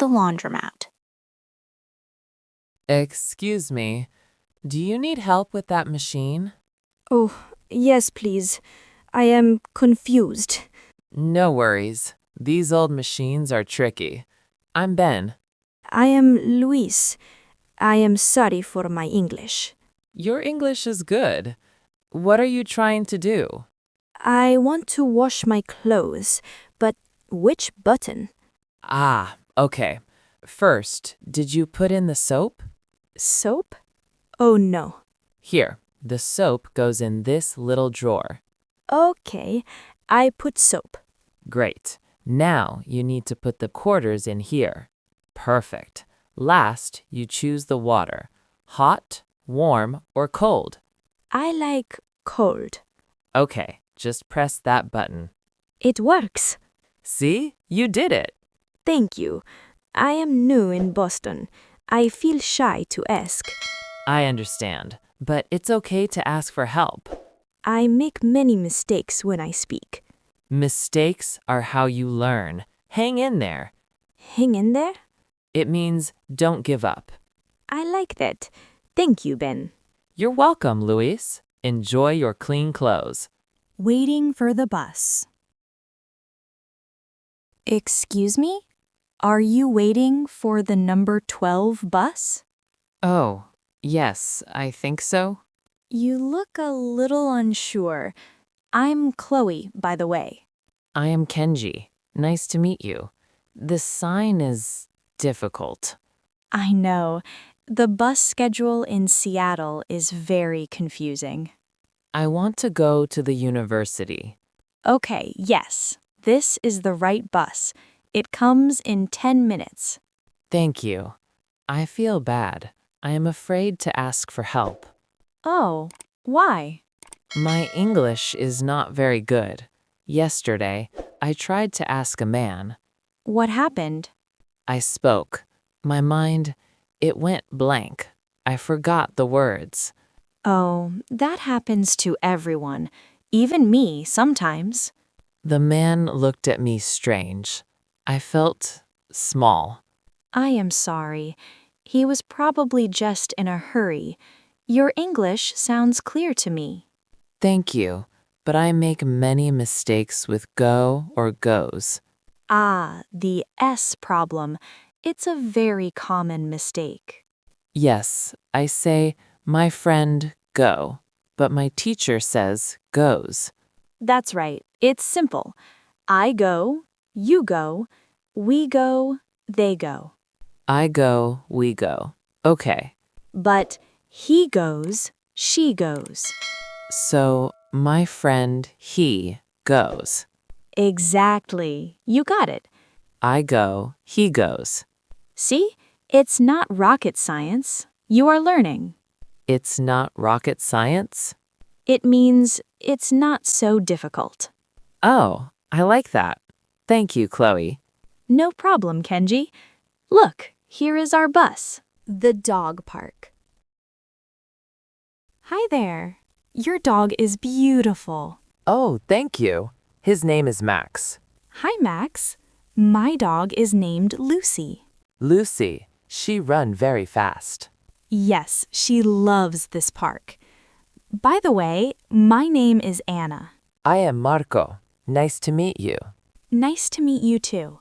the laundromat. Excuse me, do you need help with that machine? Oh, yes, please. I am confused. No worries. These old machines are tricky. I'm Ben. I am Luis. I am sorry for my English. Your English is good. What are you trying to do? I want to wash my clothes, but which button? Ah, okay. First, did you put in the soap? Soap? Oh no. Here, the soap goes in this little drawer. Okay, I put soap. Great. Now you need to put the quarters in here. Perfect. Last, you choose the water. Hot, warm, or cold? I like cold. Okay, just press that button. It works. See? You did it. Thank you. I am new in Boston. I feel shy to ask. I understand, but it's okay to ask for help. I make many mistakes when I speak. Mistakes are how you learn. Hang in there. Hang in there? It means don't give up. I like that. Thank you, Ben. You're welcome, Luis. Enjoy your clean clothes. Waiting for the bus. Excuse me? Are you waiting for the number 12 bus? Oh, yes, I think so. You look a little unsure. I'm Chloe, by the way. I am Kenji. Nice to meet you. The sign is difficult. I know. The bus schedule in Seattle is very confusing. I want to go to the university. Okay, yes. This is the right bus. It comes in 10 minutes. Thank you. I feel bad. I am afraid to ask for help. Oh, why? My English is not very good. Yesterday, I tried to ask a man. What happened? I spoke. My mind, it went blank. I forgot the words. Oh, that happens to everyone. Even me, sometimes. The man looked at me strange. I felt small. I am sorry. He was probably just in a hurry. Your English sounds clear to me. Thank you, but I make many mistakes with go or goes. Ah, the S problem. It's a very common mistake. Yes, I say, my friend, go, but my teacher says goes. That's right. It's simple. I go, you go, we go, they go. I go, we go. Okay, But he goes, she goes. so my friend, he goes. Exactly. You got it. I go, he goes. See? It's not rocket science. You are learning. It's not rocket science? It means it's not so difficult. Oh, I like that. Thank you, Chloe. No problem, Kenji. Look, here is our bus. The dog park. Hi there. Your dog is beautiful. Oh, thank you. His name is Max. Hi, Max. My dog is named Lucy. Lucy, she run very fast. Yes, she loves this park. By the way, my name is Anna. I am Marco. Nice to meet you. Nice to meet you too.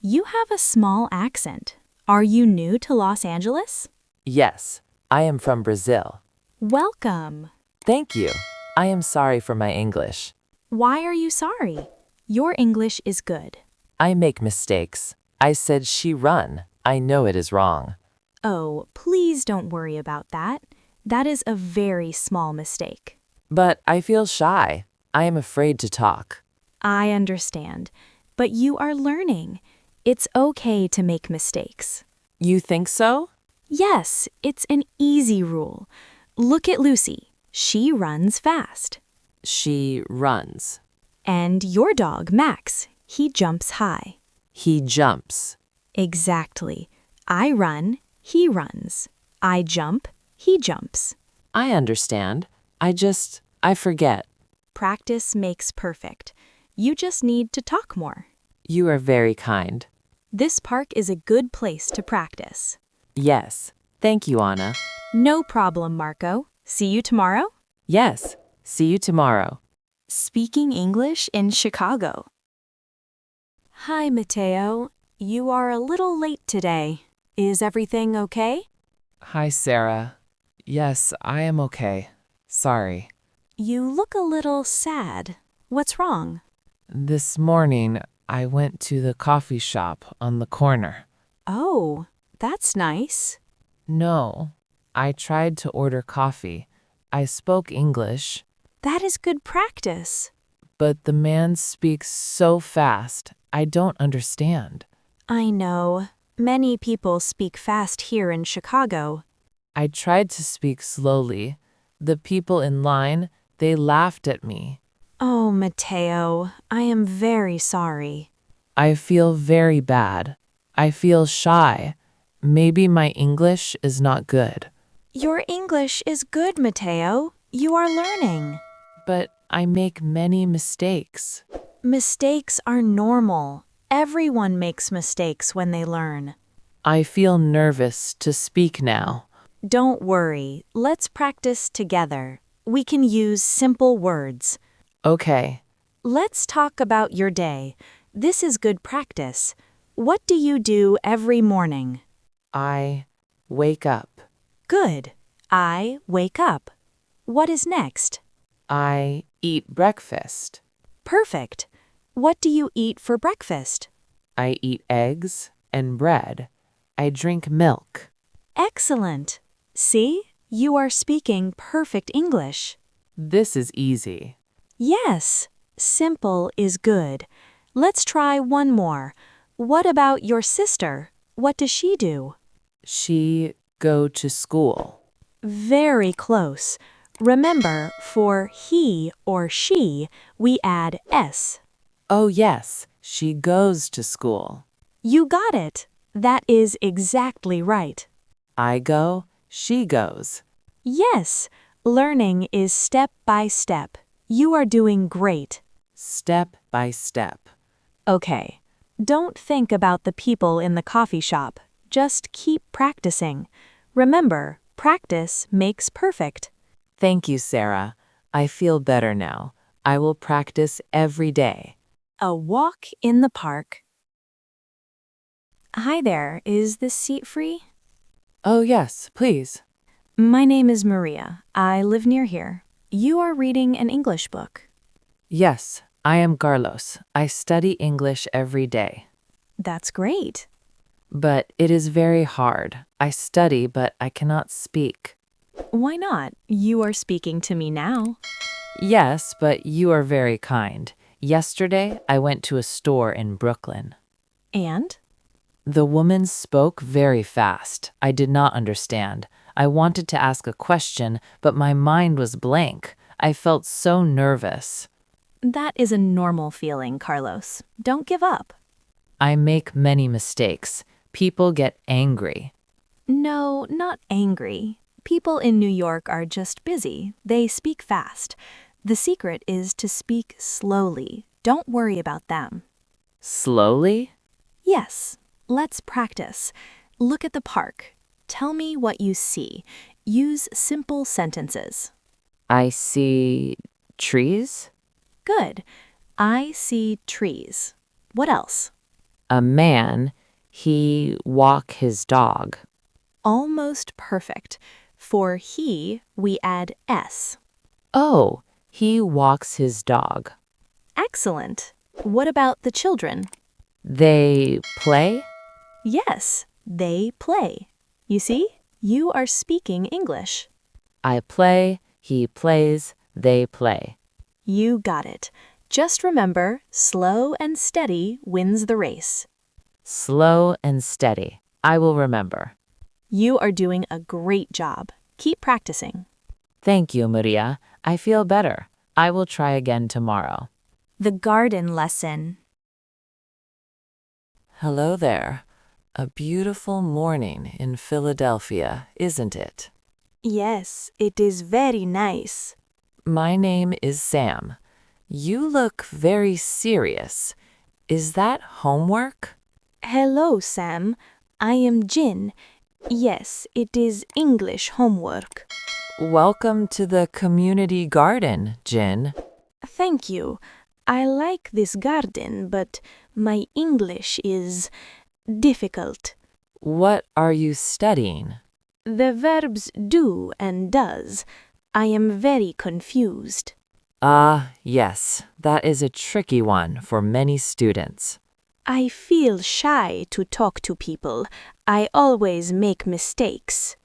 You have a small accent. Are you new to Los Angeles? Yes, I am from Brazil. Welcome. Thank you. I am sorry for my English. Why are you sorry? Your English is good. I make mistakes. I said she run. I know it is wrong. Oh, please don't worry about that. That is a very small mistake. But I feel shy. I am afraid to talk. I understand, but you are learning. It's okay to make mistakes. You think so? Yes, it's an easy rule. Look at Lucy. She runs fast. She runs. And your dog, Max, he jumps high. He jumps. Exactly. I run, he runs. I jump, he jumps. I understand. I forget. Practice makes perfect. You just need to talk more. You are very kind. This park is a good place to practice. Yes. Thank you, Anna. No problem, Marco. See you tomorrow? Yes. See you tomorrow. Speaking English in Chicago. Hi, Matteo. You are a little late today. Is everything okay? Hi, Sarah. Yes, I am okay. Sorry. You look a little sad. What's wrong? This morning, I went to the coffee shop on the corner. Oh, that's nice. No, I tried to order coffee. I spoke English, That is good practice. but the man speaks so fast, I don't understand. I know. Many people speak fast here in Chicago. I tried to speak slowly. The people in line, they laughed at me. Oh, Matteo, I am very sorry. I feel very bad. I feel shy. Maybe my English is not good. Your English is good, Matteo. You are learning. But I make many mistakes. Mistakes are normal. Everyone makes mistakes when they learn. I feel nervous to speak now. Don't worry. Let's practice together. We can use simple words. Okay. Let's talk about your day. This is good practice. What do you do every morning? I wake up. Good. I wake up. What is next? I eat breakfast. Perfect. What do you eat for breakfast? I eat eggs and bread. I drink milk. Excellent. See, you are speaking perfect English. This is easy. Yes, simple is good. Let's try one more. What about your sister? What does she do? She go to school. Very close. Remember, for he or she, we add s. Oh yes, she goes to school. You got it. That is exactly right. I go, she goes. Yes, learning is step by step. You are doing great. Step by step. Okay. Don't think about the people in the coffee shop. Just keep practicing. Remember, practice makes perfect. Thank you, Sarah. I feel better now. I will practice every day. A walk in the park. Hi there, is this seat free? Oh yes, please. My name is Maria. I live near here. You are reading an English book. Yes, I am Carlos. I study English every day. That's great. But it is very hard. I study, but I cannot speak. Why not? You are speaking to me now. Yes, but you are very kind. Yesterday, I went to a store in Brooklyn. And? The woman spoke very fast. I did not understand. I wanted to ask a question, but my mind was blank. I felt so nervous. That is a normal feeling, Carlos. Don't give up. I make many mistakes. People get angry. No, not angry. People in New York are just busy. They speak fast. The secret is to speak slowly. Don't worry about them. Slowly? Yes, let's practice. Look at the park. Tell me what you see. Use simple sentences. I see trees. Good. I see trees. What else? A man, he walk his dog. Almost perfect. For he, we add s. Oh, he walks his dog. Excellent. What about the children? They play? Yes, they play. You see, you are speaking English. I play, he plays, they play. You got it. Just remember, slow and steady wins the race. Slow and steady. I will remember. You are doing a great job. Keep practicing. Thank you, Maria. I feel better. I will try again tomorrow. The garden lesson. Hello there. A beautiful morning in Philadelphia, isn't it? Yes, it is very nice. My name is Sam. You look very serious. Is that homework? Hello, Sam. I am Jin. Yes, it is English homework. Welcome to the community garden, Jin. Thank you. I like this garden, but my English is difficult. What are you studying? The verbs do and does. I am very confused. Ah, yes, that is a tricky one for many students. I feel shy to talk to people. I always make mistakes.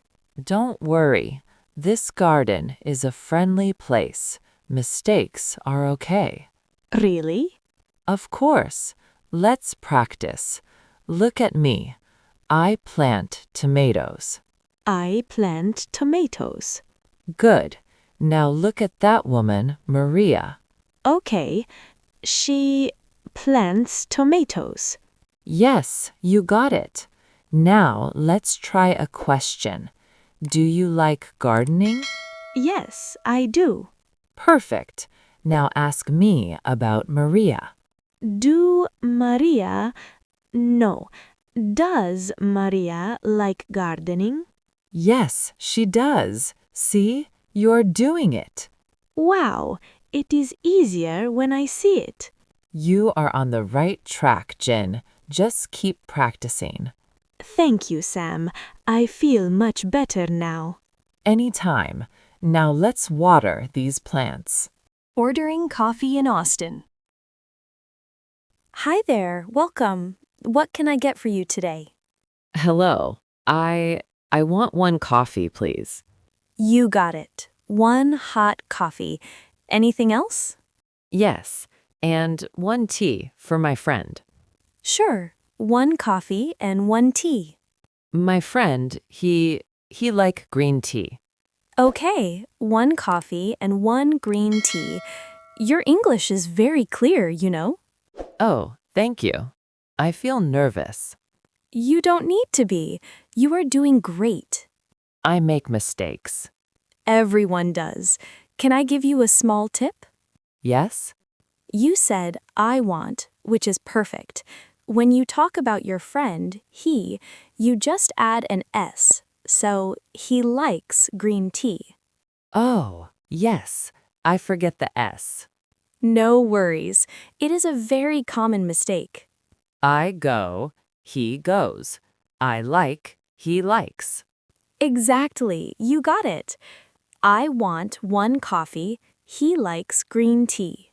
Don't worry, this garden is a friendly place. Mistakes are okay. Really? Of course, let's practice. Look at me. I plant tomatoes. I plant tomatoes. Good. Now look at that woman, Maria. Okay, she plants tomatoes. Yes, you got it. Now let's try a question. Do you like gardening? Yes, I do. Perfect. Now ask me about Maria. Do Maria, no, does Maria like gardening? Yes, she does. See, you're doing it. Wow, it is easier when I see it. You are on the right track, Jen. Just keep practicing. Thank you, Sam. I feel much better now. Anytime. Now let's water these plants. Ordering coffee in Austin. Hi there, welcome. What can I get for you today? Hello. I want one coffee, please. You got it. One hot coffee. Anything else? Yes, and one tea for my friend. Sure. One coffee and one tea. My friend, he like green tea. Okay, one coffee and one green tea. Your English is very clear, you know. Oh, thank you. I feel nervous. You don't need to be. You are doing great. I make mistakes. Everyone does. Can I give you a small tip? Yes? You said, I want, which is perfect. When you talk about your friend, he, you just add an S. So, he likes green tea. Oh, yes. I forget the S. No worries. It is a very common mistake. I go, he goes. I like, he likes. Exactly. You got it. I want one coffee. He likes green tea.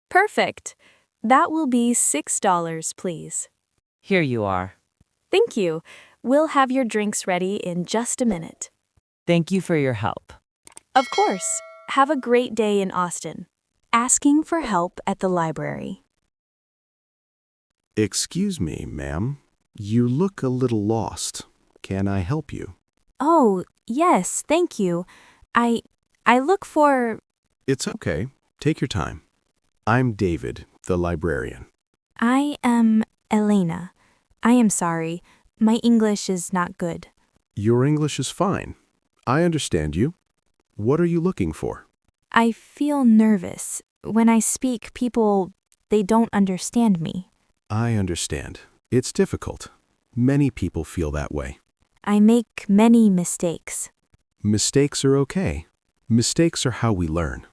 Perfect. That will be $6, please. Here you are. Thank you. We'll have your drinks ready in just a minute. Thank you for your help. Of course. Have a great day in Austin. Asking for help at the library. Excuse me, ma'am. You look a little lost. Can I help you? Oh, yes, thank you. I look for... It's okay. Take your time. I'm David, the librarian. I am Elena. I am sorry. My English is not good. Your English is fine. I understand you. What are you looking for? I feel nervous. When I speak, they don't understand me. I understand. It's difficult. Many people feel that way. I make many mistakes. Mistakes are okay. Mistakes are how we learn.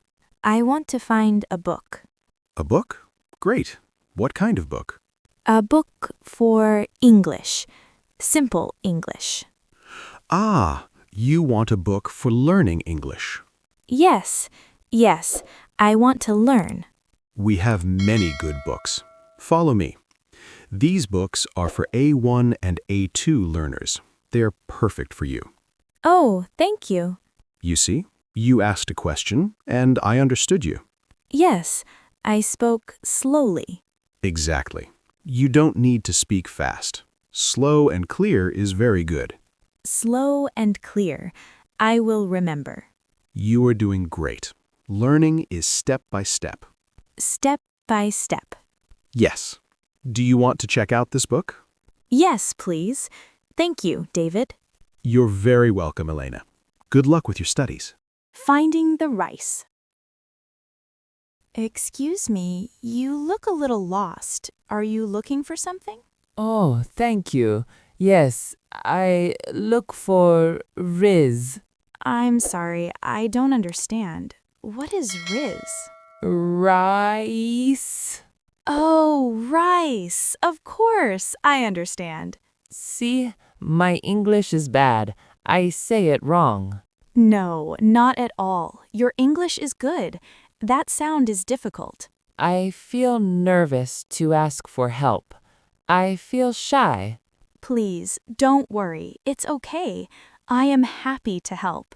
I want to find a book. A book? Great. What kind of book? A book for English. Simple English. Ah, you want a book for learning English. Yes, I want to learn. We have many good books. Follow me. These books are for A1 and A2 learners. They're perfect for you. Oh, thank you. You see, you asked a question, and I understood you. Yes, I spoke slowly. Exactly. You don't need to speak fast. Slow and clear is very good. Slow and clear. I will remember. You are doing great. Learning is step by step. Step by step. Yes. Do you want to check out this book? Yes, please. Thank you, David. You're very welcome, Elena. Good luck with your studies. Finding the rice. Excuse me, you look a little lost. Are you looking for something? Oh, thank you. Yes, I look for Riz. I'm sorry, I don't understand. What is Riz? Rice. Oh, rice. Of course, I understand. See, my English is bad. I say it wrong. No, not at all. Your English is good. That sound is difficult. I feel nervous to ask for help. I feel shy. Please, don't worry. It's okay. I am happy to help.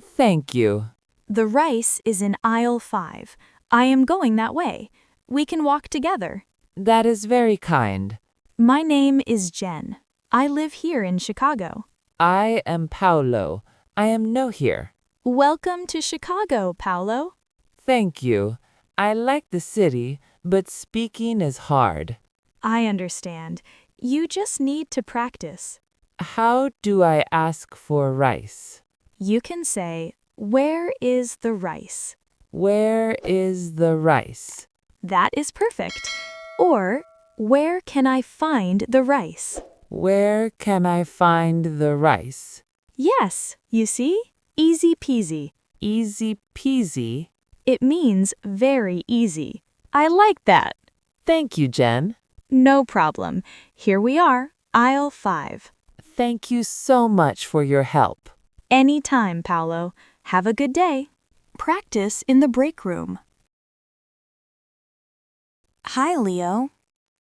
Thank you. The rice is in aisle 5. I am going that way. We can walk together. That is very kind. My name is Jen. I live here in Chicago. I am Paulo. I am new here. Welcome to Chicago, Paolo. Thank you. I like the city, but speaking is hard. I understand. You just need to practice. How do I ask for rice? You can say, "Where is the rice?" Where is the rice? That is perfect. Or, "Where can I find the rice?" Where can I find the rice? Yes, you see? Easy peasy. Easy peasy. It means very easy. I like that. Thank you, Jen. No problem. Here we are, aisle 5. Thank you so much for your help. Anytime, Paolo. Have a good day. Practice in the break room. Hi, Leo.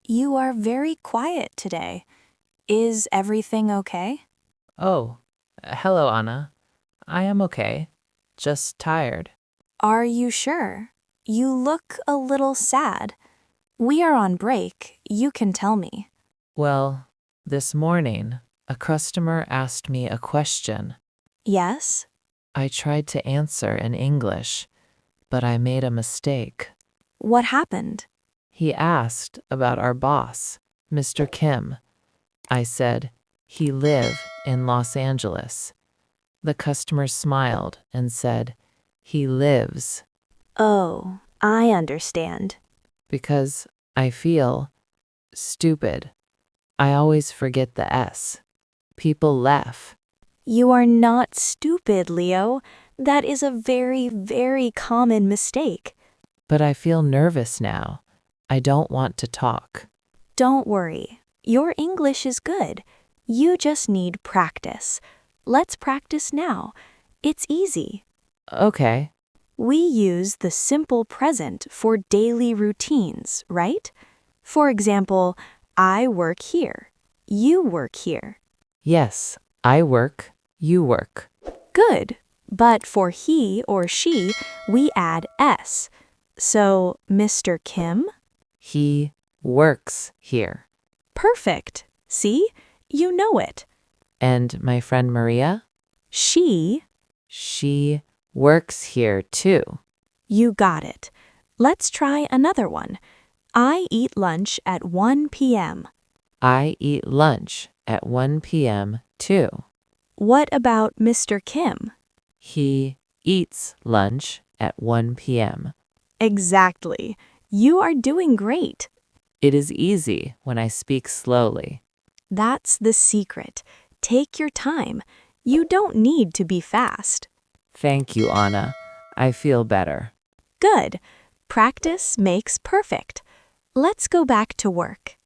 You are very quiet today. Is everything okay? Oh, hello, Anna. I am okay. Just tired. Are you sure? You look a little sad. We are on break. You can tell me. Well, this morning, a customer asked me a question. Yes? I tried to answer in English, but I made a mistake. What happened? He asked about our boss, Mr. Kim. I said, he live in Los Angeles. The customer smiled and said, he lives, Oh, I understand. because I feel stupid. I always forget the S. People laugh. You are not stupid, Leo. That is a very, very common mistake. But I feel nervous now. I don't want to talk. Don't worry. Your English is good. You just need practice. Let's practice now. It's easy. Okay. We use the simple present for daily routines, right? For example, I work here. You work here. Yes, I work, you work. Good. But for he or she, we add S. So, Mr. Kim? He works here. Perfect. See? You know it. And my friend Maria? She? She works here too. You got it. Let's try another one. I eat lunch at 1 p.m. I eat lunch at 1 p.m. too. What about Mr. Kim? He eats lunch at 1 p.m. Exactly. You are doing great. It is easy when I speak slowly. That's the secret. Take your time. You don't need to be fast. Thank you, Anna. I feel better. Good. Practice makes perfect. Let's go back to work.